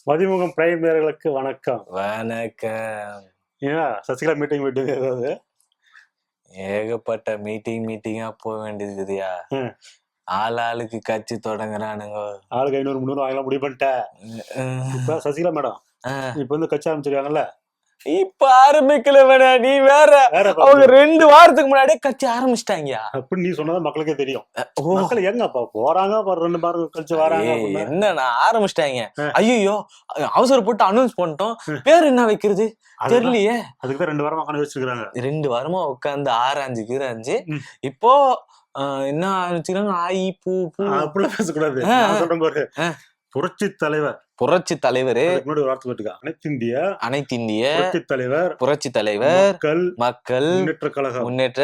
Mathimugam prime நேயர்களுக்கு வணக்கம். வணக்கம். ஏன்னா சசிகலா மீட்டிங் ஏதாவது ஏகப்பட்ட மீட்டிங்கா போக வேண்டியதுயா. ஆளுக்கு கட்சி தொடங்குறானுங்க. ஆளுக்கு 500-300 வாங்கலாம் முடிவு பண்ணிட்டேன். இப்ப சசிகலா மேடம் இப்ப வந்து கட்சி ஆரம்பிச்சிருக்காங்கல்ல. இப்ப ஆரம்பிக்கல வேணா, நீ வேற. அவங்க 2 வாரத்துக்கு முன்னாடியே கட்சி ஆரம்பிச்சிட்டாங்க. அப்படி நீ சொன்னதான் மக்களுக்கே தெரியும். மக்கள் எங்கப்பா போறாங்க, 2 வாரம் கழிச்சு வராங்க. என்னன்னா ஆரம்பிச்சிட்டாங்க. ஐயோ அவசரப்பட்டு அனௌன்ஸ் பண்ணிட்டோம், பேர் என்ன வைக்கிறது தெரியலையே. அதுக்குதான் 2 வாரமா உட்காந்து வச்சிருக்காங்க. 2 வாரமா உட்காந்து ஆராய்ஞ்சு இப்போ என்ன ஆரம்பிச்சுக்கிறாங்க. ஆயி பூ பூ அப்படி பேசக்கூடாது. சொல்றேன் பாரு, புரட்சி தலைவர் அனைத்து இந்திய புரட்சி தலைவர் மக்கள் முன்னேற்ற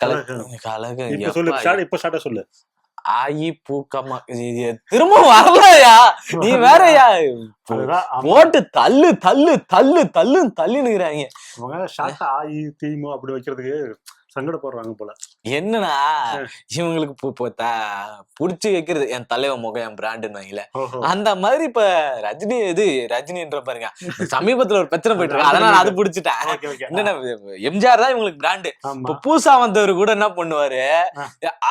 கழகம். இப்ப சொல்லு. ஆயி பூக்கமா திரும்ப வரலையா? நீ வேறயா போட்டு தள்ளு தள்ளு தள்ளு தள்ளு தள்ளினுக்குறாங்க. ஆயி தீமு அப்படி வைக்கிறதுக்கு சங்கடப்படுறாங்க போல. என்னன்னா இவங்களுக்கு புடிச்சு வைக்கிறது என் தலைவன் முகம் என் பிராண்டுன்னு வைங்கள. அந்த மாதிரி இப்ப ரஜினின்ற பாருங்க, சமீபத்துல ஒரு பிரச்சனை போயிட்டு இருக்கு, அதனால அது பிடிச்சிட்டேன். என்னன்னா எம்ஜிஆர் தான் இவங்களுக்கு பிராண்டு. இப்ப பூசா வந்தவர் கூட என்ன பண்ணுவாரு,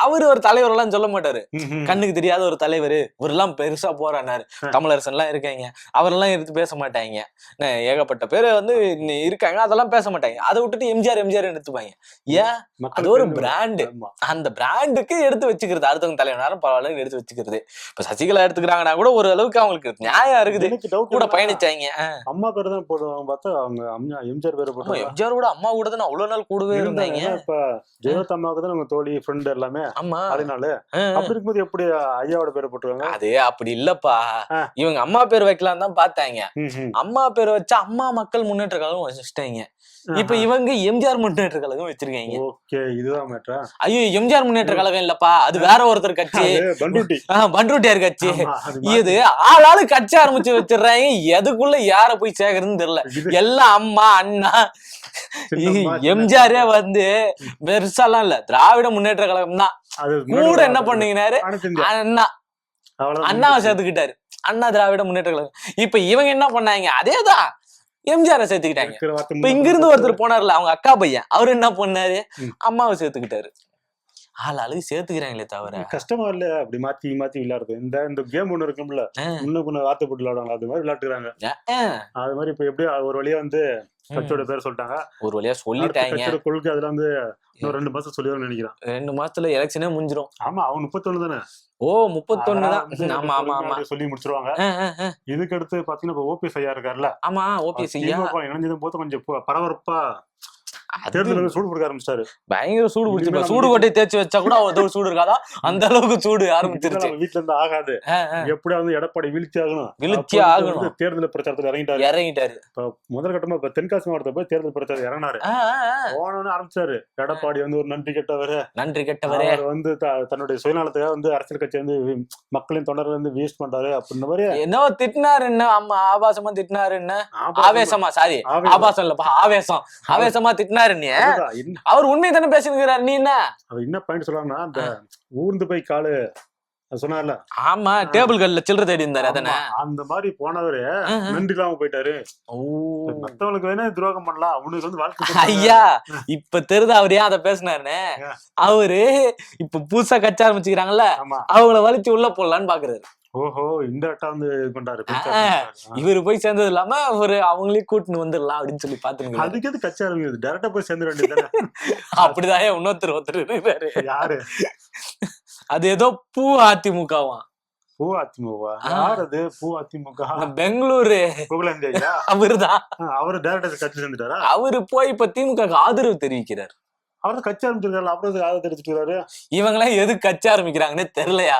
அவரு ஒரு தலைவர் எல்லாம் சொல்ல மாட்டாரு. கண்ணுக்கு தெரியாத ஒரு தலைவர் ஒரு எல்லாம் பெருசா போறாரு, கமலரசன் எல்லாம் இருக்காங்க, அவரெல்லாம் எடுத்து பேச மாட்டாங்க. ஏகப்பட்ட பேரு வந்து இருக்காங்க, அதெல்லாம் பேச மாட்டாங்க. அதை விட்டுட்டு எம்ஜிஆர் எடுத்துப்பாங்க. ஏன்? அது ஒரு பிராண்டு. அந்த பிராண்டுக்கு எடுத்து வச்சுக்கிறது, அடுத்தவங்க தலைவனாரும் பரவாயில்ல எடுத்து வச்சுக்கிறது. இப்ப சசிகலா எடுத்துக்கிறாங்கன்னா கூட ஒரு அளவுக்கு அவங்களுக்கு நியாயம் இருக்குது, கூட பயணிச்சாங்க. அம்மா பேர் தான் போடுவாங்க பார்த்தா அவங்க எம்ஜிஆர் பேர் போடுவாங்க. எம்ஜிஆர் கூட அம்மா கூட தான் அவ்வளவு நாள் கூடவே இருந்தாங்க. இப்ப ஜெயலலிதா அம்மாவுக்கு தான் அவங்க தோழி ஃப்ரெண்ட் எல்லாமே. ஆமா, அதனால அப்படி இருக்கும்போது எப்படி ஐயாவோட பேரை போட்டுருவாங்க? அது அப்படி இல்லப்பா, இவங்க அம்மா பேர் வைக்கலாம் தான் பார்த்தாங்க. அம்மா பேர் வச்சா அம்மா மக்கள் முன்னேற்ற கழகம் வச்சுட்டாங்க. இப்ப இவங்க எம்ஜிஆர் முன்னேற்ற கழகம் வச்சிருக்காங்க. ஓகே, இதுதான் மேட்டரா? ஐயோ, எம்ஜிஆர் முன்னேற்ற கழகம் இல்லப்பா, அது வேற ஒருத்தர் கட்சி, பண்ருட்டியார் கட்சி. இது ஆளாளு கட்சி ஆரம்பிச்சு வச்சிடுறாங்க. எதுக்குள்ள யார போய் சேர்க்கறதுன்னு தெரியல. எல்லாம் அம்மா அண்ணா. எம்ஜிஆரே வந்து பெருசாலாம் இல்ல, திராவிட முன்னேற்ற கழகம் தான். கூட என்ன பண்ணீங்கன்னாரு, அண்ணாவை சேர்த்துக்கிட்டாரு, அண்ணா திராவிட முன்னேற்ற கழகம். இப்ப இவங்க என்ன பண்ணாங்க, அதேதான் எம்ஜிஆர் சேர்த்துக்கிட்டாங்க. இப்ப இங்க இருந்து ஒருத்தர் போனார்ல, அவங்க அக்கா பையன், அவரு என்ன பண்ணாரு, அம்மாவை சேர்த்துக்கிட்டாரு. ஆளுக்கு சேர்த்துக்கிறாங்களே தவிர கஷ்டமா இல்ல அப்படி மாத்தி மாத்தி விளையாடுறது. இந்த கேம் ஒண்ணு இருக்கும்ல, இன்னும் வார்த்தை போட்டு விளையாடுவாங்க, அது மாதிரி விளையாட்டுறாங்க. அது மாதிரி இப்ப எப்படி ஒரு வழியா வந்து கட்சியோட பேர் சொல்லிட்டாங்க, ஒரு வழியா சொல்லிட்டாங்க. கொள்கை அதுல வந்து இன்னும் 2 மாசம் சொல்லிடுவாங்க நினைக்கிறேன். 2 மாசத்துல எலெக்ஷனே முடிஞ்சிடும். ஆமா, அவங்க 31 தானே. ஓ, 31 தான். ஆமா ஆமா ஆமா, சொல்லி முடிச்சிருவாங்க. இதுக்கு அடுத்து பாத்தீங்கன்னா இப்ப ஓபிஎஸ் ஐயா இருக்காருல்ல. ஆமா, ஓபிஎஸ் ஐயா இணைஞ்சதும் போது கொஞ்சம் பரபரப்பா தேர்தல் சூடு கொடுக்க ஆரம்பிச்சாரு. பயங்கர சூடு பிடிச்சிருப்பா. சூடு கொட்டை தேய்ச்சி வச்சா கூட அவ்வளவு சூடு இருக்காதா, அந்த அளவுக்கு சூடு ஆரம்பிச்சிருச்சு. வீட்டுல இருந்து ஆகாது, எப்படியா வந்து எடப்பாடி வீழ்ச்சி ஆகணும். தேர்தல் பிரச்சாரத்துல இறங்கிட்டாரு. இப்ப முதல் கட்டமா இப்ப தென்காசி மாவட்டத்தை போய் தேர்தல் பிரச்சாரம் இறங்கினாரு. போனோன்னு ஆரம்பிச்சாரு, எடப்பாடி வந்து ஒரு நன்றி கெட்டவரே வந்து தன்னுடைய சுயநலத்துக்காக வந்து அரசியல் கட்சி வந்து மக்களின் தொண்டர்கள் வந்து வேஸ்ட் பண்றாரு அப்படின்ற மாதிரி என்ன திட்டினாரு. என்ன ஆபாசமா திட்டினாரு, என்ன ஆவேசமா, சாரி ஆபாசம் இல்லப்பா, ஆவேசமா திட்டினாரு. அவர் உண்மை தானே பேசிருக்கிறார். நீ என்ன பாயிண்ட் சொல்றாங்கன்னா, அந்த ஊர்ந்து போய் காலு சொன்னார்ல, ஆமா, டேபிள் கல்ல சில்லறை தேடி இருந்தாரு, அதானே அந்த மாதிரி போனவரு நன்றி இல்லாம போயிட்டாரு. மத்தவங்களுக்கு வேணா துரோகம் பண்ணலாம், அவனுக்கு வந்து வாழ்க்கை. ஐயா, இப்ப தெரியுது அவர் ஏன் அதை பேசினாருன்னு. அவரு இப்ப புதுசா கட்சி ஆரம்பிச்சுக்கிறாங்கல்ல, அவங்கள வலிச்சு உள்ள போடலான்னு பாக்குறாரு. ஓஹோ, இந்த வந்து இது பண்றாரு. இவரு போய் சேர்ந்தது இல்லாம ஒரு அவங்களே கூட்டின்னு வந்துடலாம் அப்படின்னு சொல்லி பாத்துருங்க. அதுக்கு எது கட்சி ஆரம்பிக்குது, டைரக்டா போய் சேர்ந்து வேண்டியது. அப்படிதான் இன்னொருத்தர் இருக்காரு. யாரு அது? ஏதோ பூ அதிமுகவா? பூ அதிமுக யார் அது? பூ அதிமுக பெங்களூரு அவருதான். அவரு டைரக்டா கட்சி சேர்ந்துட்டாரா? அவரு போய் இப்ப திமுக ஆதரவு தெரிவிக்கிறார். அவரு கட்சி ஆரம்பிச்சிருக்காரு, அப்புறம் ஆதரவு தெரிவிச்சுக்கிறாரு. இவங்களாம் எது கட்சி ஆரம்பிக்கிறாங்கன்னு தெரியலையா,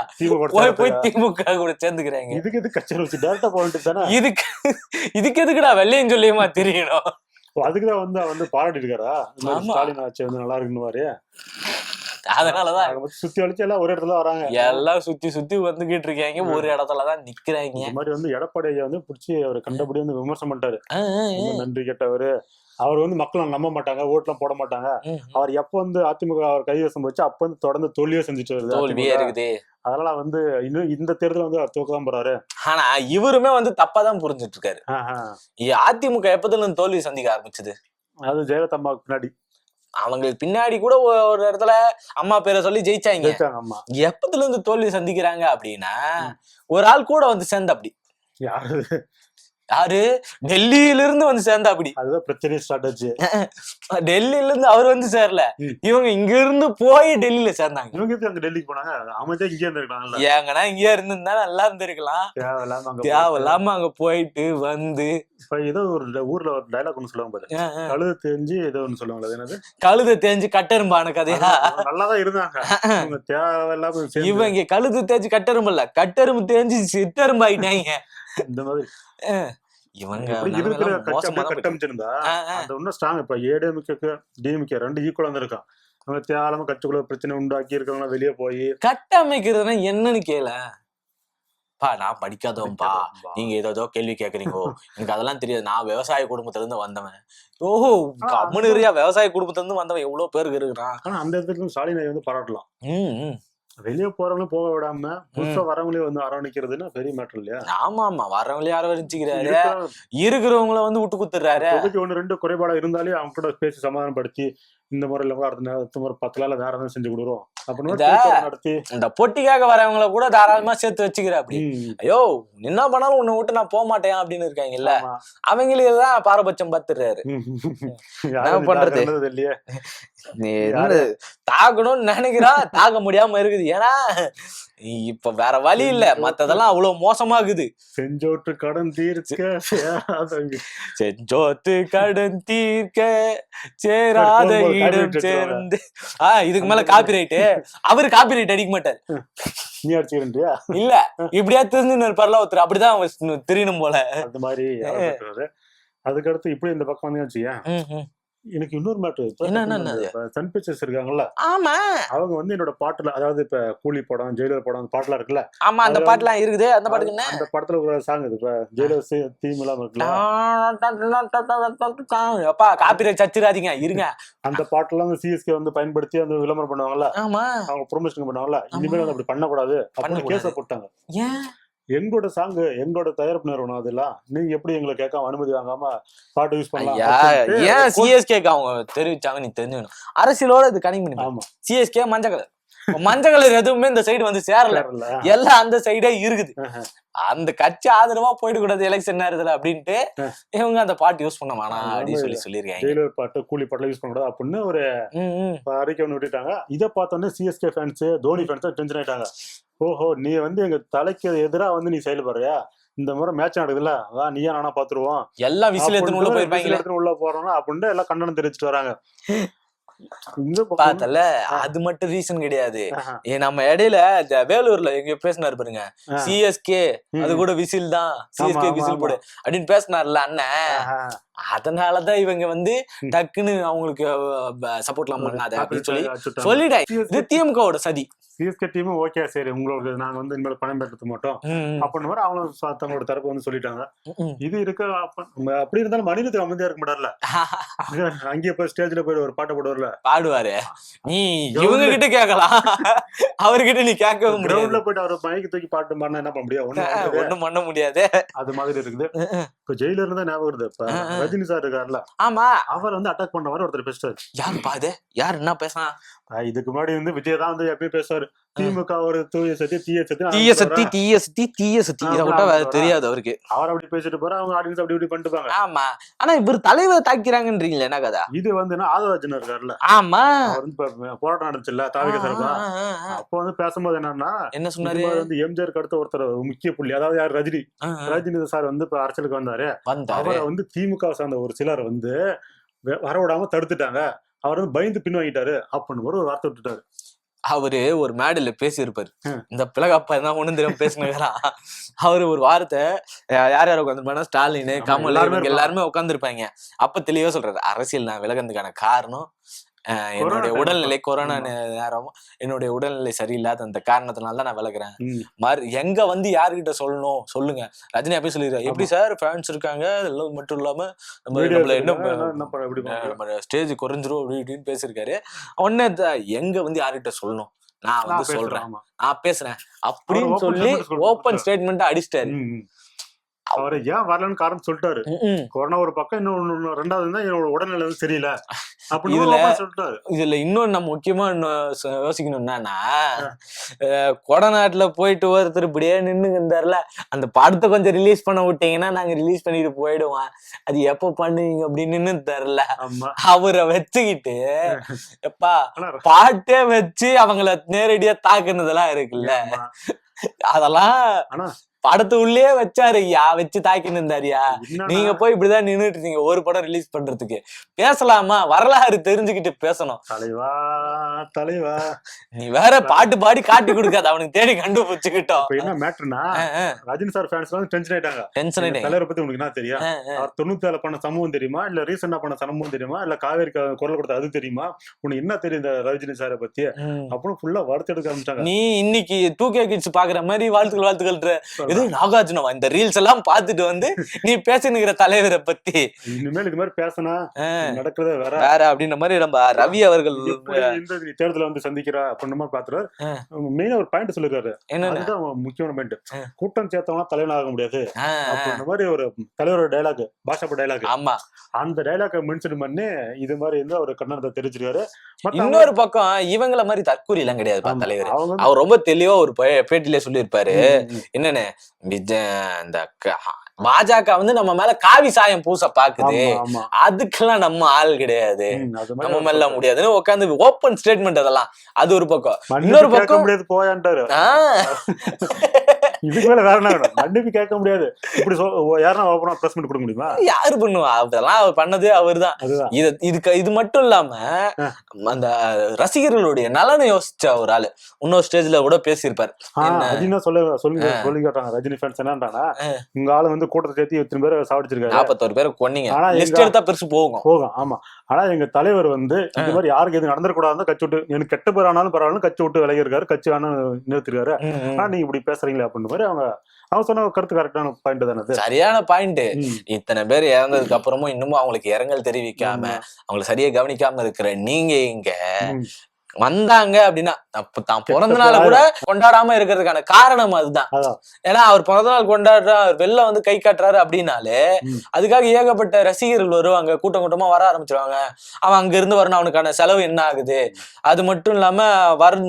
போய் திமுக கூட சேர்ந்துக்கிறாங்க. இதுக்கு எது கட்சி ஆரம்பிச்சு டைரக்டா போயிட்டு தானே. இதுக்கு எதுக்குடா வெள்ளையும் சொல்லியுமா தெரியணும்? அதுக்குதான் வந்து வந்து பாராட்டி இருக்காரா, ஸ்டாலின் ஆட்சி வந்து நல்லா இருக்குன்னு. அதனாலதான் சுத்தி வலிச்சு எல்லாம் ஒரு இடத்துல வராங்க, எல்லாம் சுத்தி வந்துகிட்டு இருக்காங்க, ஒரு இடத்துலதான் நிக்கிறாங்க. இந்த மாதிரி வந்து எடப்பாடியை வந்து பிடிச்சி அவர் கண்டபடி வந்து விமர்சனம் பண்ணிட்டாரு. நன்றி கேட்டவரு, அவர் வந்து மக்கள் நம்ப மாட்டாங்க, ஓட்டுலாம் போட மாட்டாங்க. அவர் எப்ப வந்து அதிமுக அவர் கைவசம் வச்சு அப்ப வந்து தொடர்ந்து தோல்வியே செஞ்சுட்டு வருது. அதனால வந்து இன்னும் இந்த தேர்தல் வந்து தோக்கதான் போறாரு. ஆனா இவருமே வந்து தப்பாதான் புரிஞ்சிட்டு இருக்காரு. அதிமுக எப்பத்துல இருந்து தோல்வி சந்திக்க ஆரம்பிச்சது? அது ஜெயலலிதா அம்மாவுக்கு பின்னாடி. அவங்களுக்கு பின்னாடி கூட ஒரு இடத்துல அம்மா பேரை சொல்லி ஜெயிச்சாங்க. எப்பத்துல இருந்து தோல்வி சந்திக்கிறாங்க அப்படின்னா ஒரு ஆள் கூட வந்து சேர்ந்த அப்படி. யாரு? டெல்லியில இருந்து வந்து சேர்ந்தா அப்படி. அதுதான் பிரச்சனை ஸ்டார்ட் ஆச்சு. டெல்லியில இருந்து அவர் வந்து சேரல, இவங்க இங்க இருந்து போய் டெல்லியில சேர்ந்தாங்க. இவங்க அங்க டெல்லிக்கு போனாங்க, அமைச்சா இங்கே இருந்திருக்கலாம். ஏங்கன்னா இங்கே இருந்திருந்தா நல்லா இருந்திருக்கலாம். தேவையில்லாம அங்க போயிட்டு வந்து ஏதோ ஒரு ஊர்ல ஒரு டைலாக் ஒண்ணு சொல்லுவாங்க பாரு, கழுத தெரிஞ்சு ஏதோ ஒண்ணு சொல்லுவாங்க. என்னது? கழுத தெரிஞ்சு கட்டெரும்பான கதையா? நல்லாதான் இருந்தாங்க. தேவையில்லாம இவங்க கழுது தேஞ்சு கட்டெரும்பு இல்ல, கட்டெரும்பு தேஞ்சு சிட்டெரும்பு ஆயிட்டாங்க. இந்த மாதிரி இவங்க இருக்கிற கட்டமைச்சிருந்தா அந்த இன்னும் ஸ்ட்ராங். இப்ப ஏடிஎம்கே டிஎம்கே ரெண்டு ஈக்குவலா இருந்திருக்கான். அவங்க தேவையில்லாம கட்சிக்குள்ள பிரச்சனை உண்டாக்கி இருக்கவங்க வெளியே போய் கட்டமைக்கிறதுனா என்னன்னு கேள. நான் படிக்காதவன்பா, நீங்க ஏதோ கேள்வி கேக்குறீங்க, எனக்கு அதெல்லாம் தெரியாது, நான் விவசாய குடும்பத்துல இருந்து வந்தவன். ஓஹோ, கம்முனியா விவசாய குடும்பத்துல இருந்து வந்தவன் எவ்வளவு பேருக்கு இருக்கிறான். ஆனா அந்த இடத்துல ஸ்டாலினை வந்து பாராட்டலாம். வெளியே போறவங்களும் போக விடாம புதுசா வரவங்களே வந்து அரவணைக்கிறதுன்னா பெரிய மேட்டர் இல்லையா? ஆமா ஆமா, வரவங்களே அரவணைச்சுக்கிறாரு, இருக்கிறவங்கள வந்து விட்டு குத்துறாரு. தொகுதி 1-2 குறைபாடா இருந்தாலே அவங்க கூட பேசி சமாதானப்படுத்தி இந்த முறையில அடுத்த முறை 10 நாள் வேற எதாவது செஞ்சு கொடுக்குறோம் நடத்தி இந்த பொட்டிக்காக வரவங்களை கூட தாராளமா சேர்த்து வச்சுக்கிற அப்படி. ஐயோ என்ன பண்ணாலும் உன்னை விட்டு நான் போக மாட்டேன் அப்படின்னு இருக்காங்கல்ல, அவங்களதான் பாரபட்சம் பார்த்துடுறாரு. என்ன பண்றது இல்லையா? தாக்கணும்னு நினைக்கிறான், தாக்க முடியாம இருக்குது. ஏன்னா இப்ப வேற வழி இல்ல, மத்ததெல்லாம் அவ்வளவு மோசமாகுது. செஞ்சோட்டு கடன் தீர்க்க செஞ்சோட்டு கடன் தீர்க்க சேராத இடம் சேர்ந்து. இதுக்கு மேல காப்பி ரைட்டு, அவரு காப்பி ரைட் அடிக்க மாட்டாரு. நீ அடிச்சுக்கிறியா? இல்ல, இப்படியா தெரிஞ்சு இருப்பார்ல ஒருத்தர், அப்படிதான் தெரியணும் போல. அந்த மாதிரி அதுக்கடுத்து இப்படி இந்த பக்கம் வந்து எனக்கு இன்னொரு மேட்டர், சன் பிக்சர்ஸ் இருக்காங்கல்ல, ஆமா, அவங்க வந்து என்னோட பாட்டுல, அதாவது இப்ப கூலி படம், ஜெயிலர் படம், அந்த பாட்டுலாம் இருக்குல்ல, ஆமா அந்த பாட்டுலாம் இருக்குது. அந்த பாட்டுக்கு அந்த படத்துல ஒரு சாங் இது, இப்ப ஜெயிலர் தீம் எல்லாம் இருக்குல்ல, அப்பா காப்பிரைட் சச்சிராதீங்க இருங்க. அந்த பாட்டுலாம் சிஎஸ்கே வந்து பயன்படுத்தி அந்த விளம்பரம் பண்ணுவாங்கல்ல, அவங்க ப்ரொமோஷன் பண்ணுவாங்கல்ல, இனிமேல் அப்படி பண்ணக்கூடாது அப்படின்னு கேஸ போட்டாங்க. எங்களோட சாங், எங்களோட தயாரிப்பு நிறுவனம், அதெல்லாம் நீங்க எப்படி எங்களை கேட்காம அனுமதி வாங்காம பாட்டு யூஸ் பண்ணலாம்? ஏன் சிஎஸ்கேக்கு அவங்க தெரிவிச்சாங்க நீ தெரிஞ்சுக்கணும். அரசியலோட இது கனெக்ட் பண்ணி. ஆமா, சிஎஸ்கே மஞ்சள் கலர் எதுவுமே இந்த சைடு வந்து சேரல, எல்லாம் அந்த சைடே இருக்குது. அந்த கட்சி ஆதரவா போயிட கூடாது எலெக்ஷன் நேரத்துல அப்படின்ட்டு இவங்க அந்த பாட்டு யூஸ் பண்ண வேணாம் அப்படின்னு சொல்லிருக்காங்க. பாட்டு கூலி பாட்டுல யூஸ் பண்ணக்கூடாது அப்படின்னு ஒரு அறிக்கை ஒண்ணு விட்டுட்டாங்க. இதை பார்த்தோன்னே CSK fans, Dhoni fans tension ஆயிட்டாங்க. ஓஹோ, நீ வந்து எங்க தலைக்கு எதிராக வந்து நீ செயல்படுறியா? இந்த முறை மேட்ச் நடக்குதுல்ல, அதான் நீயா நானா பாத்துருவோம், எல்லாம் விசில் எடுத்து உள்ள போயிருப்பாங்க, உள்ள போறோம்னா அப்படின்னு எல்லாம் கண்டனம் தெரிவிச்சுட்டு வராங்க. பார்த்தல, அது மட்டும் ரீசன் கிடையாது. நம்ம இடையில வேலூர்ல எங்க பேசினாரு பாருங்க, சிஎஸ்கே அது கூட விசில் தான், சிஎஸ்கே விசில் போடு அப்படின்னு பேசினார்ல அண்ணன். அதனாலதான் இவங்க வந்து டக்குன்னு அவங்களுக்கு சப்போர்ட்லாம் பண்ணாத அப்படின்னு சொல்லி சொல்லிட்டாங்க. இது திமுகவோட சதி. சிஎஸ்கே டீம் ஓகே, சரி உங்களுக்கு நாங்க வந்து இனிமேல் பணம் பெற்றது மாட்டோம் அப்படின்னு மாதிரி அவங்க தங்களோட தரப்பு வந்து சொல்லிட்டாங்க. இது இருக்க அப்படி இருந்தாலும் மனிதத்துக்கு அமைதியா இருக்க மாட்டார்ல, அங்கேயே போய் ஸ்டேஜ்ல போய் ஒரு பாட்டை போடுவார்ல, பாடுவாரு. நீ இவங்க கிட்ட கேட்கலாம், அவர்கிட்ட நீ கேட்கவும் முடியாது. கிரவுண்ட்ல போயிட்டு அவர் மைக்கு தூக்கி பாட்டு பாடினா என்ன பண்ண முடியாது? ஒண்ணும் பண்ண முடியாது. அது மாதிரி இருக்குது. இப்ப ஜெயிலர் இருந்தா ஞாபகம் வருது, இப்ப ரஜினி சார் இருக்காருல்ல, ஆமா, அவர் வந்து அட்டாக் பண்ண மாதிரி ஒருத்தர் பேசுறாரு. யாரு பாது, யாரு என்ன பேசுறான்? இதுக்கு முன்னாடி வந்து விஜய் தான் வந்து எப்பயும் பேசுவாரு, திமுக ஒரு தூய சத்தி, தீய சத்தி, தெரியாது அவருக்கு. அவர் அப்படி பேசிட்டு போற, அவங்க ஆடியன்ஸ் அப்படி இப்படி பண்ணிட்டு. ஆமா, ஆனா இவர் தலைவர் தாக்கிறாங்கன்றீங்களா? என்ன கதை? இது வந்து ஆதவராஜன் இருக்காருல்ல, ஆமா, அவர் வந்து போராட்டம் நடந்துச்சுல்ல தாவிக தரப்பா, அப்ப வந்து பேசும்போது என்னன்னா என்ன சொன்னாரு, வந்து எம்ஜிஆருக்கு அடுத்த ஒருத்தர் முக்கிய புள்ளி, அதாவது யார், ரஜினி சார் வந்து இப்ப அரசியலுக்கு வந்தாரு. அவரை வந்து திமுக சார்ந்த ஒரு சிலர் வந்து வரவிடாம தடுத்துட்டாங்க, அவர் வந்து பயந்து பின் வாங்கிட்டாரு அப்படின்னு ஒரு வார்த்தை விட்டுட்டாரு. அவரு ஒரு மேடையில பேசியிருப்பாரு, இந்த பிளகப்பா தான் ஒண்ணு தெரியாம பேசினுக்கிறான். அவரு ஒரு வார்த்தை, யார் யார் உட்காந்துருப்பாங்க, ஸ்டாலின், கமல், எல்லாருமே உட்காந்துருப்பாங்க. அப்ப தெளிவா சொல்றாரு, அரசியல் நான் விலகிறதுக்கான காரணம் என்னுடைய உடல்நிலை, கொரோனா நேரம் என்னுடைய உடல்நிலை சரியில்லாத அந்த காரணத்தினால நான் விலகிறேன். எங்க வந்து யாருகிட்ட சொல்லணும் சொல்லுங்க. ரஜினி அப்படி சொல்லிடுறாரு, எப்படி சார் ஃபேன்ஸ் இருக்காங்க, எல்லாம் மட்டும் இல்லாம நம்மள என்ன ஸ்டேஜ் குறைஞ்சிரும் அப்படி இப்படின்னு பேசியிருக்காரு. உடனே எங்க வந்து யாருகிட்ட சொல்லணும், நான் வந்து சொல்றேன், நான் பேசுறேன் அப்படின்னு சொல்லி ஓப்பன் ஸ்டேட்மெண்ட் அடிச்சிட்டாரு. அவரை ஏன் வரலன்னு காரணம் சொல்லிட்டாரு. கொரோனா ஒரு பக்கம், இன்னொன்னு ரெண்டாவது என்னோட உடல்நிலை தெரியல அப்படின்னு. இதுல இன்னொன்னு நம்ம முக்கியமா யோசிக்கணும் என்னன்னா, கொடநாட்டுல போயிட்டு ஒருத்தர் இப்படியே நின்னுங்க இருந்தாருல, அந்த படத்தை கொஞ்சம் ரிலீஸ் பண்ண விட்டீங்கன்னா நாங்க ரிலீஸ் பண்ணிட்டு போயிடுவோம், அது எப்ப பண்ணுவீங்க அப்படின்னு நின்னு தரல. அவரை வச்சுக்கிட்டு எப்பா பாட்டே வச்சு அவங்கள நேரடியா தாக்குனதெல்லாம் இருக்குல்ல, அதெல்லாம் படத்து உள்ளே வச்சாரு ஐயா, வச்சு தாக்கின்னு இருந்தாருயா. நீங்க போய் இப்படிதான் நின்னுட்டு இருக்கீங்க ஒரு படம் ரிலீஸ் பண்றதுக்கு. பேசலாமா? வரலாறு தெரிஞ்சுக்கிட்டு பேசணும். தலைவா தலைவா, நீ வேற பாட்டு பாடி காட்டி கொடுக்காது, அவனுக்கு தேடி கண்டுபிடிச்சுக்கிட்டோம். என்ன மேட்டர்னா, ரஜினி சார் ஃபேன்ஸ் வந்து டென்ஷன் ஆயிட்டாங்க. தலைவரை பத்தி உங்களுக்கு என்ன தெரியும்? அவர் 97 பண்ண சம்பவம் தெரியுமா, இல்ல ரீசெண்டா பண்ண சம்பவம் தெரியுமா, இல்ல காவேரி குரல் கொடுத்த அது தெரியுமா, உனக்கு என்ன தெரியும் இந்த ரஜினி சாரை பத்தி அப்படின்னு ஃபுல்லா வறுத்து எடுக்க ஆரம்பிச்சாங்க. நீ இன்னைக்கு 2K கிட்ஸ் பாக்குற மாதிரி வாழ்த்துக்கள் நாகார்ஜுன இந்த ரீல்ஸ் எல்லாம் பாத்துட்டு வந்து நீ பேசினுக்கிற தலைவரை பத்தி இனிமேல் இது மாதிரி பேசினா நடக்கிறதே வேற அப்படின்ற மாதிரி நம்ம ரவி அவர்கள் இந்த தேர்தலை வந்து சந்திக்கிறா அப்படின்ற பாத்துறாரு. மெயினா ஒரு பாயிண்ட் சொல்லிருக்காரு, என்னன்னா முக்கியமான பாயிண்ட், கூட்டம் சேர்த்தவனா தலைவன் ஆக முடியாது அப்படின்ற மாதிரி ஒரு தலைவரோட டைலாக், பாஷா டைலாக். ஆமா, அந்த டைலாக மென்ஷன் பண்ணி இது மாதிரி இருந்து அவர் கண்ணனத்தை தெரிஞ்சிருக்காரு. இன்னொரு பக்கம் இவங்கள மாதிரி தற்கூரி எல்லாம் கிடையாது தலைவர். அவர் ரொம்ப தெளிவா ஒரு பேட்டிலே சொல்லியிருப்பாரு, என்னன்னு இந்த பாஜக வந்து நம்ம மேல காவி சாயம் பூச பாக்குது, அதுக்கெல்லாம் நம்ம ஆள் கிடையாது, நம்ம மேல முடியாதுன்னு உட்காந்து ஓப்பன் ஸ்டேட்மெண்ட். அதெல்லாம் அது ஒரு பக்கம். இன்னொரு பக்கம் முடியாது போயாண்டாரு. இதுக்கு மேல வேற என்ன வேணும்? மன்னிப்பு கேட்க முடியாது. இப்படி யாரும் ஓபனா பிரஸ் மீட் கொடுக்க முடியுமா? யாரு பண்ணுவா? அதெல்லாம் அவர் பண்ணதே அவர் தான். இது மட்டும் இல்லாம அந்த ரசிகர்களுடைய நலனை யோசிச்ச ஒரு ஆளு இன்னொரு ஸ்டேஜ்ல கூட பேசியிருப்பாரு. சொல்லி கேட்டாங்க ரஜினி ஃபேன்ஸ் என்னன்றானா, உங்க ஆளு வந்து கூட்டத்தை சேர்த்து 20 பேரை சாவடிச்சிருக்காரு, 41 பேரை கொன்னீங்க, லிஸ்ட் எடுத்தா பெருசு போகும். ஆமா, ஆனா எங்க தலைவர் வந்து இந்த மாதிரி யாருக்கு எது நடந்துடக்கூடாது, கட்சி விட்டு எனக்கு கெட்ட பேர் ஆனாலும் பரவாயில்ல கட்சி விட்டு விலகி இருக்காரு, கட்சி ஆனாலும் நிறுத்திருக்காரு, ஆனா நீங்க இப்படி பேசுறீங்களே அப்படின்னு மாதிரி அவங்க சொன்ன கருத்து கரெக்டான பாயிண்ட் தானே, சரியான பாயிண்ட். இத்தனை பேர் இறந்ததுக்கு அப்புறமும் இன்னமும் அவங்களுக்கு இரங்கல் தெரிவிக்காம அவங்களை சரியா கவனிக்காம இருக்கிற நீங்க இங்க வந்தாங்க அப்படின்னா, தான் பிறந்த நாளை கூட கொண்டாடாம இருக்கிறதுக்கான காரணம் அதுதான். ஏன்னா அவர் பிறந்த நாள் கொண்டாடுற, அவர் வெளில வந்து கை காட்டுறாரு அப்படின்னாலே அதுக்காக ஏகப்பட்ட ரசிகர்கள் வருவாங்க, கூட்டம் கூட்டமா வர ஆரம்பிச்சிருவாங்க. அவன் அங்க இருந்து வரணும், அவனுக்கான செலவு என்ன ஆகுது, அது மட்டும் இல்லாம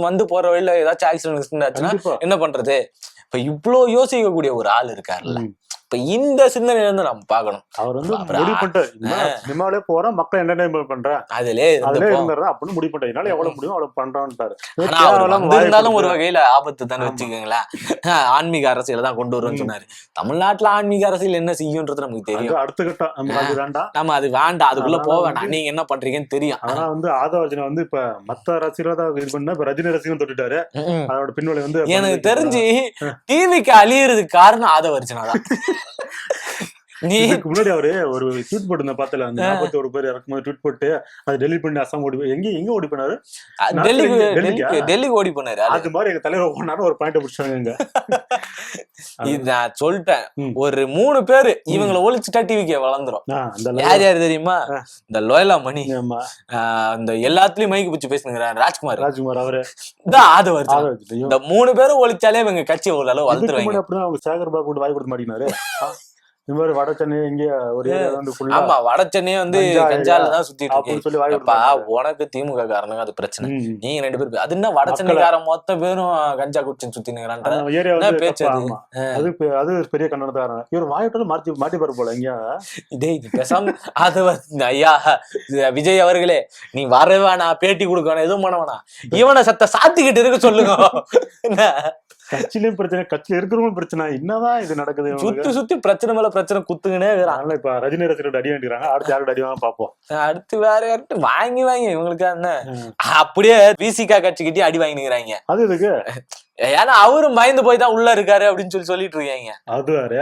வந்து போற வழியில ஏதாச்சும் ஆக்சிடென்ட் ஆச்சுன்னா என்ன பண்றது. இப்ப இவ்வளவு யோசிக்கக்கூடிய ஒரு ஆள் இருக்காருல்ல, இப்ப இந்த சிந்தனையில இருந்து நம்ம பாக்கணும். அவர் வந்து முடிவு பண்ணிட்டு போற மக்கள் என்டர்டைன்மெண்ட் பண்றேன் அதுல இருந்துறேன் அப்படின்னு முடிவு பண்ணிட்டு என்னால எவ்வளவு முடியும் அவ்வளவு பண்றான்ட்டாரு. இருந்தாலும் ஒரு வகையில ஆபத்து தானே வச்சுக்கோங்களேன். ஆன்மீக அரசியல தான் கொண்டு வரும்னு சொன்னாரு. தமிழ்நாட்டுல ஆன்மீக அரசியல் என்ன செய்யும்ன்றது நமக்கு தெரியும். அடுத்த கட்டம் நம்ம அது வேண்டாம், அதுக்குள்ள போக வேண்டாம், நீங்க என்ன பண்றீங்கன்னு தெரியும். ஆனா வந்து ஆதவர்ஜுனா வந்து இப்ப மத்த ரசிகரை தான் இது பண்ணா, இப்ப ரஜினி ரசிகன் தொட்டுட்டாரு. அதோட பின்வலை வந்து எனக்கு தெரிஞ்சு டிவிக்கு அழியறதுக்கு காரணம் ஆதவர்ஜுனா தான். முன்னாடி அவரு ஒரு ட்வீட் போட்டு பார்த்தல, அந்த 41 பேர் இறக்கும்போது ட்வீட் போட்டு அதை டெலிட் பண்ணி அசாம் ஓடி எங்க ஓடி பண்ணாரு, டெல்லிக்கு ஓடி பண்ணாரு. அது மாதிரி எங்க தலைவர் போனாரு, ஒரு பாயிண்ட் பிடிச்சாங்க. நான் சொல்லிட்டேன், ஒரு 3 பேரு இவங்களை ஒழிச்சுட்டா டிவிக்கு வளர்ந்துரும். யார் யாரு தெரியுமா? இந்த லோயலா மணி, இந்த எல்லாத்துலயும் மைக்கு பிடிச்சு பேசுங்கிறார் ராஜ்குமார், அவரு தான் ஆதவர்ஜுனா. இந்த 3 பேரும் ஒழிச்சாலே இவங்க கட்சி ஓரளவு வளர்த்துருவாங்க. அப்படிதான் அவங்க சேகர் பாபு வாய் கொடுக்க மாட்டேங்கிறாரு. இந்த மாதிரி வடச்சென்னை இங்க ஒரு வடச்சென்னையே வந்து கஞ்சால தான் சுத்திட்டு சொல்லி உனக்கு திமுக காரணங்க அது பிரச்சனை. நீங்க 2 பேரும் அது என்ன வடச்சென்னைக்காரன் மொத்த பேரும் கஞ்சா குடிச்சுன்னு சுத்தினுங்கிறான் பேச்சு. அது பெரிய கண்டனத்தாரன். இவர் வாயிட்டாலும் மாட்டி பாரு போல இங்க இதே பேசாம அது ஐயா விஜய் அவர்களே, நீ வரவேணா, பேட்டி கொடுக்க வேணா, எதுவும் பண்ண வேணா, இவனை சத்த சாத்திக்கிட்டு இருக்க சொல்லுங்க. கட்சியிலயும் பிரச்சனை, கட்சியில இருக்கிறவங்களும் பிரச்சனை, என்னதான் இது நடக்குது? சுத்தி பிரச்சனை மேல பிரச்சனை குத்துங்கன்னே. இப்ப ரஜினி ரசிகர்கள் அடி வேண்டிக்கிறாங்க, அடுத்து யாருக்கு அடி வாங்க பாப்போம். அடுத்து வேற யார்ட்டு வாங்கி இவங்களுக்கு என்ன அப்படியே விசிகா கட்சிக்கிட்டே அடி வாங்கிக்கிறாங்க. அது இதுக்கு ஏன்னா அவரும் பயந்து போய் தான் உள்ள இருக்காரு அப்படின்னு சொல்லிட்டு இருக்காங்க. அது வேற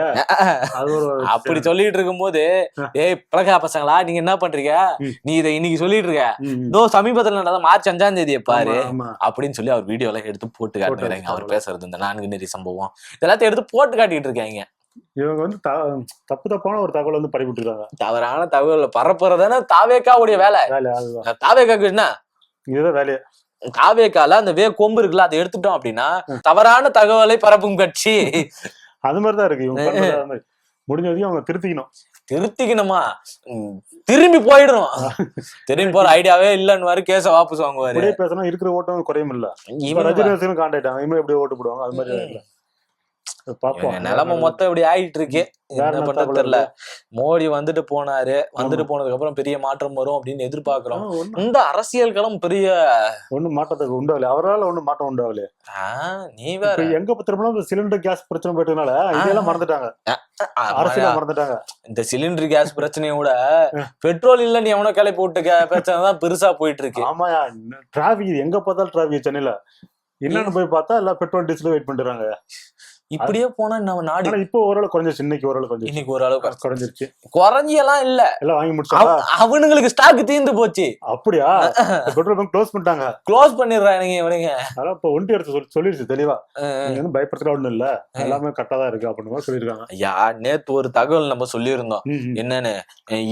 அப்படி சொல்லிட்டு இருக்கும் போது, ஏய் பழகா பசங்களா, நீங்க என்ன பண்றீங்க, நீ இதை இன்னைக்கு சொல்லிட்டு இருக்க, இதோ சமீபத்துல நடந்த மார்ச் 5ஆம் தேதியை பாரு அப்படின்னு சொல்லி அவர் வீடியோ எல்லாம் எடுத்து போட்டு காட்டுறாங்க. அவர் பேசுறது இந்த 4 நெறி சம்பவம் இதெல்லாத்தையும் எடுத்து போட்டு காட்டிட்டு இருக்காங்க. இவங்க வந்து தப்பான ஒரு தகவல் வந்து பரப்பிட்டு இருக்காங்க. தவறான தகவல் பரப்புறதானே தாவேக்காவுடைய வேலை. தாவேக்காக்கு என்ன இதுதான் வேலையை. தாவேக்கால அந்த கொம்பு இருக்குல்ல அதை எடுத்துட்டோம் அப்படின்னா தவறான தகவலை பரப்பும் கட்சி. அது மாதிரிதான் இருக்கு இவங்க. முடிஞ்ச வரைக்கும் அவங்க திருத்திக்கணுமா, திரும்பி போயிடும். திரும்பி போற ஐடியாவே இல்லன்னு கேஸ வாபஸ் வாங்குவாரு. பேசினா இருக்கிற ஓட்டம் குறையும் இல்ல. ரஜினி காண்டாயிட்டாங்க, இனிமே எப்படி ஓட்டு போடுவாங்க அது மாதிரி. நிலைமை மொத்தம் இப்படி ஆயிட்டு இருக்கு. என்ன பண்ண தெரியல. மோடி வந்துட்டு போனாரு, வந்துட்டு போனதுக்கு அப்புறம் பெரிய மாற்றம் வரும் அப்படின்னு எதிர்பார்க்கிறோம். இந்த அரசியல் களம் பெரிய ஒண்ணும் மாற்றத்துக்கு உண்டாகல, அவரால் ஒண்ணும் மாற்றம் உண்டாகல. நீ வேற எங்க பத்திரம்னா சிலிண்டர் கேஸ் பிரச்சனை போயிட்டதுனால இதெல்லாம் மறந்துட்டாங்க, அரசியல் மறந்துட்டாங்க. இந்த சிலிண்டர் கேஸ் பிரச்சனையோட பெட்ரோல் இல்ல நீ எவனோ கிளப்பி விட்டு பிரச்சனை தான் பெருசா போயிட்டு இருக்கு. ஆமாயா, டிராபிக் எங்க பார்த்தாலும் டிராபிக் சென்னையில. என்னன்னு போய் பார்த்தா எல்லாம் பெட்ரோல் டீசல் வெயிட் பண்றாங்க. இப்படியே போனா நம்ம நாடு இப்போ ஓரளவு குறைஞ்சிருச்சு. இன்னைக்கு ஓரளவு குறைஞ்சிருச்சு. குறைஞ்சியெல்லாம் இல்ல, எல்லாம் வாங்கி முடிச்சாங்க. அவனுங்களுக்கு ஸ்டாக் தீர்ந்து போச்சு. அப்படியா? பெட்ரோல் பங்க் க்ளோஸ் பண்ணிட்டாங்க. க்ளோஸ் பண்ணிடுறாங்க இவனுங்க. அதான் இப்ப ஒன்றிய அரசு சொல்லிருச்சு தெளிவா, நீங்க வந்து பயப்படுறதுக்கு ஒண்ணும் இல்ல, எல்லாமே கரெக்டா தான் இருக்கு அப்படின்னு சொல்லிருக்காங்க. ஐயா, நேத்து ஒரு தகவல் நம்ம சொல்லியிருந்தோம். என்னன்னு,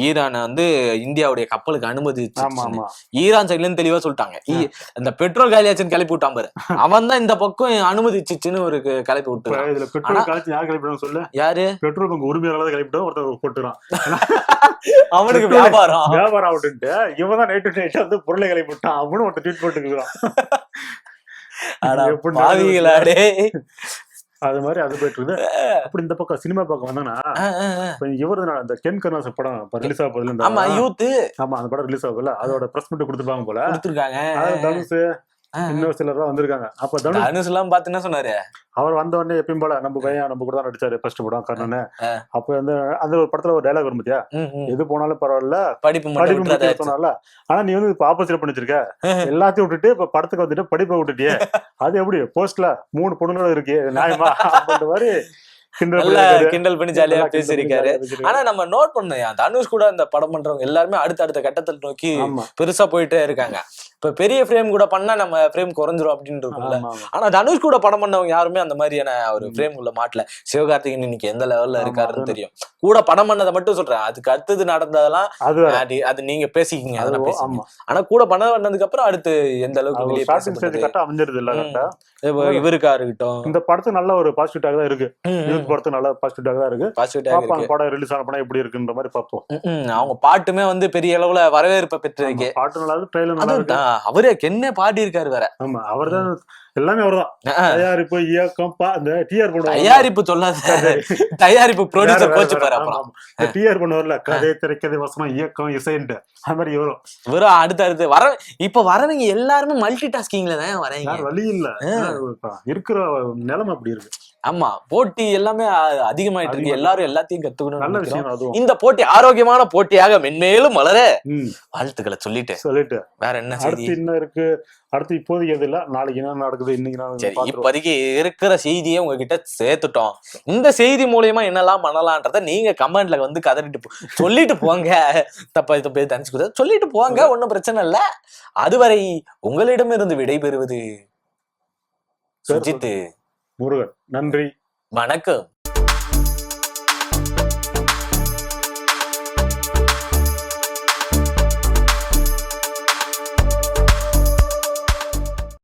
ஈரானை வந்து இந்தியாவுடைய கப்பலுக்கு அனுமதிச்சு. ஈரான் சைட்ல இருந்து தெளிவா சொல்லிட்டாங்க, இந்த பெட்ரோல் காலியாச்சுன்னு கிளப்பி விட்டான் பாரு, அவன் தான் இந்த பக்கம் அனுமதிச்சுன்னு ஒரு கிளப்பி விட்டு. இதுல பெட்ரோல் காலேஜ் யார் கிளப்பிட்டாங்க சொல்லு? யாரு? பெட்ரோல் பங்க் உரிமையாளர் கிளப்பிட்டோம், ஒருத்தர் போட்டுறான். அவனுக்கு வியாபாரம் ஆகுட்டு இவன் தான் நைட்டு வந்து பொருளை கிளப்பிட்டான் அப்படின்னு ஒருத்தர் ட்வீட் போட்டுக்கிறான். அது மாதிரி அது போயிட்டு இருக்குது. அப்படி இந்த பக்கம் சினிமா பக்கம் வந்தாங்கன்னா இவரு அந்த கென் கருணாஸ் படம் ரிலீஸ் ஆக போகுது. ஆமா, யூத். ஆமா, அந்த படம் ரிலீஸ் ஆகுதுல்ல, அதோட பிரஸ் மீட் கொடுத்துருப்பாங்க போல. கொடுத்துருக்காங்க. தனுஷ் இன்னொரு சிலர் வந்திருக்காங்க. அப்ப தனுஷ் எல்லாம் பார்த்து என்ன சொன்னாரு, அவர் வந்த உடனே எப்பயும் போல நம்ம பையன் நம்ம கூட தான் நடிச்சாரு ஃபர்ஸ்ட் படம் கர்ணன். அப்ப வந்து அந்த ஒரு படத்துல ஒரு டைலாக் வரும் பாத்தியா, எது போனாலும் பரவாயில்ல படிப்பு சொன்னால, ஆனா நீ வந்து இப்ப ஆப்போசிட் பண்ணிச்சிருக்க, எல்லாத்தையும் விட்டுட்டு இப்ப படத்துக்கு வந்துட்டு படிப்பை விட்டுட்டியே, அது எப்படி போஸ்ட்ல 3 பொண்ணுங்களும் இருக்கு நியாயமா அப்படின்ற மாதிரி கிண்டல் பண்ணி ஜாலியா பேசிருக்காரு. ஆனா நம்ம நோட் பண்ணோம், தனுஷ் கூட அந்த படம் பண்றவங்க எல்லாருமே அடுத்த கட்டத்தை நோக்கி பெருசா போயிட்டே இருக்காங்க. இப்ப பெரிய ஃப்ரேம் கூட பண்ணா நம்ம ஃப்ரேம் குறைஞ்சிரும் அப்படின்னு இருக்குல்ல. ஆனா தனுஷ் கூட படம் பண்ணவங்க யாருமே அந்த மாதிரியான ஒரு ஃப்ரேம் உள்ள மாட்டல. சிவகார்த்திகேயன் இன்னைக்கு எந்த லெவல்ல இருக்காருன்னு தெரியும். கூட படம் பண்ணதை மட்டும் சொல்றேன், அதுக்கு அடுத்தது நடந்ததெல்லாம் அது நீங்க பேசிக்கிங்க, அதெல்லாம் பேசுங்க. ஆனா கூட படம் பண்ணதுக்கு அப்புறம் அடுத்து எந்த அளவுக்கு அமைஞ்சிருது இல்ல. இவருக்கா இருக்கட்டும், இந்த படத்துக்கு நல்ல ஒரு பாசிட்டிவாக தான் இருக்கு. படத்து நல்ல பாசிட்டிவாக தான் இருக்கு. படம் ரிலீஸ் ஆன படம் எப்படி இருக்குன்ற மாதிரி பார்ப்போம். அவங்க பாட்டுமே வந்து பெரிய அளவுல வரவேற்பை பெற்றிருக்கு. பாட்டு நல்லா இருக்கு, ட்ரெய்லர் நல்லா இருக்கு. அவரே என்ன பாடி இருக்காரு வேற. ஆமா, அவர்தான் எல்லாமே அவர்தான். தயாரிப்பு, இயக்கம், அந்த டிஆர் பண்ணுவாங்க. தயாரிப்பு சொல்லாத, தயாரிப்பு ப்ரொடியூசர் கோச் பாரு. அப்புறம் டிஆர் பண்ணுவார்ல, கதை, திரைக்கதை, வசனம், இயக்கம், இசைன்ட்டு அது மாதிரி இவரும் அடுத்து வர. இப்ப வரவங்க எல்லாருமே மல்டி டாஸ்கிங்ல தான் வரீங்க, வழி இல்ல. இருக்கிற நிலைமை அப்படி இருக்கு. ஆமா, போட்டி எல்லாமே அதிகமாயிட்டு இருக்கு. எல்லாரும் எல்லாத்தையும் கத்துக்கணும். இந்த போட்டி ஆரோக்கியமான போட்டியாக மென்மேலும் வளர வாழ்த்துக்களை சொல்லிட்டு வேற என்ன செய்தி என்ன இருக்கு அடுத்து? இப்போதைக்கு எது இல்ல, நாளைக்கு என்ன நடக்குது, இன்னைக்கு இப்போதைக்கு இருக்கிற செய்தியை உங்ககிட்ட சேர்த்துட்டோம். இந்த செய்தி மூலியமா என்னெல்லாம் பண்ணலான்றத நீங்க கமெண்ட்ல வந்து கதறிட்டு சொல்லிட்டு போங்க. தப்பா தனிச்சு சொல்லிட்டு போங்க, ஒன்னும் பிரச்சனை இல்ல. அதுவரை உங்களிடமிருந்து விடைபெறுவது சுஜித், முருகன். நன்றி, வணக்கம்.